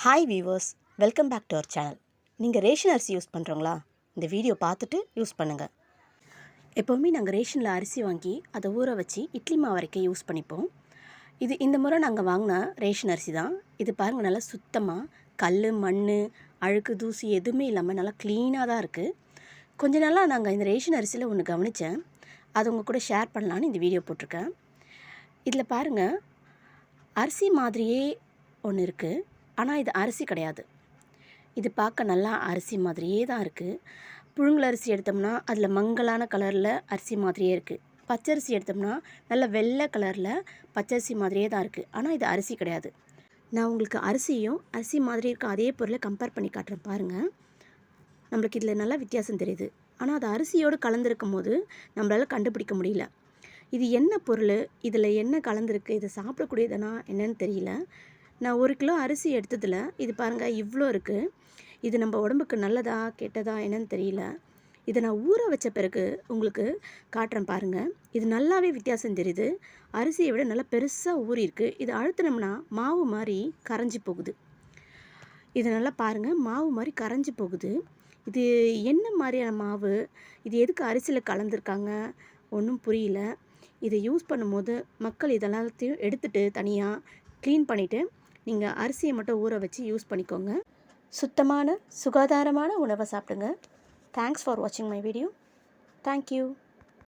Hi viewers, welcome back to our channel. நீங்கள் ration அரிசி use பண்ணுறீங்களா? இந்த வீடியோ பார்த்துட்டு யூஸ் பண்ணுங்கள். எப்போவுமே நாங்கள் ரேஷனில் அரிசி வாங்கி அதை ஊற வச்சு இட்லி மாவு அரைக்க யூஸ் பண்ணிப்போம். இந்த முறை நாங்கள் வாங்கின ரேஷன் அரிசி தான். இது பாருங்கள், நல்லா சுத்தமாக கல், மண், அழுக்கு, தூசி எதுவுமே இல்லாமல் நல்லா க்ளீனாக தான் இருக்குது. கொஞ்ச நாளாக நாங்கள் இந்த ரேஷன் அரிசியில் ஒன்று கவனித்தேன். அதை உங்கள் கூட ஷேர் பண்ணலான்னு இந்த வீடியோ போட்டிருக்கேன். இதில் பாருங்கள், அரிசி மாதிரியே ஒன்று இருக்குது, ஆனால் இது அரிசி கிடையாது. இது பார்க்க நல்லா அரிசி மாதிரியே தான் இருக்குது. புழுங்கல் அரிசி எடுத்தோம்னா அதில் மங்கலான கலரில் அரிசி மாதிரியே இருக்குது. பச்சரிசி எடுத்தோம்னா நல்ல வெள்ளை கலரில் பச்சரிசி மாதிரியே தான் இருக்குது. ஆனால் இது அரிசி கிடையாது. நான் உங்களுக்கு அரிசியும் அரிசி மாதிரி இருக்க அதே பொருளை கம்பேர் பண்ணி காட்டுறேன் பாருங்கள். நம்மளுக்கு இதில் நல்லா வித்தியாசம் தெரியுது. ஆனால் அது அரிசியோடு கலந்துருக்கும் போது நம்மளால் கண்டுபிடிக்க முடியல. இது என்ன பொருள், இதில் என்ன கலந்துருக்கு, இது சாப்பிடக்கூடியதுனா என்னன்னு தெரியல. நான் 1 கிலோ அரிசி எடுத்ததில் இது பாருங்கள் இவ்வளோ இருக்குது. இது நம்ம உடம்புக்கு நல்லதா கெட்டதா என்னன்னு தெரியல. இதை நான் ஊற வச்ச பிறகு உங்களுக்கு காட்டுறேன் பாருங்கள். இது நல்லாவே வித்தியாசம் தெரியுது. அரிசியை விட நல்லா பெருசாக ஊறியிருக்கு. இது அழுத்தினோம்னா மாவு மாதிரி கரைஞ்சி போகுது. இது நல்லா பாருங்கள், மாவு மாதிரி கரைஞ்சி போகுது. இது என்ன மாதிரியான மாவு, இது எதுக்கு அரிசியில் கலந்துருக்காங்க ஒன்றும் புரியல. இதை யூஸ் பண்ணும்போது மக்கள் இதெல்லாத்தையும் எடுத்துகிட்டு தனியாக க்ளீன் பண்ணிவிட்டு நீங்கள் அரிசியை மட்டும் ஊற வச்சு யூஸ் பண்ணிக்கோங்க. சுத்தமான சுகாதாரமான உணவை சாப்பிடுங்க. தேங்க்ஸ் ஃபார் வாட்சிங் மை வீடியோ. தேங்க்யூ.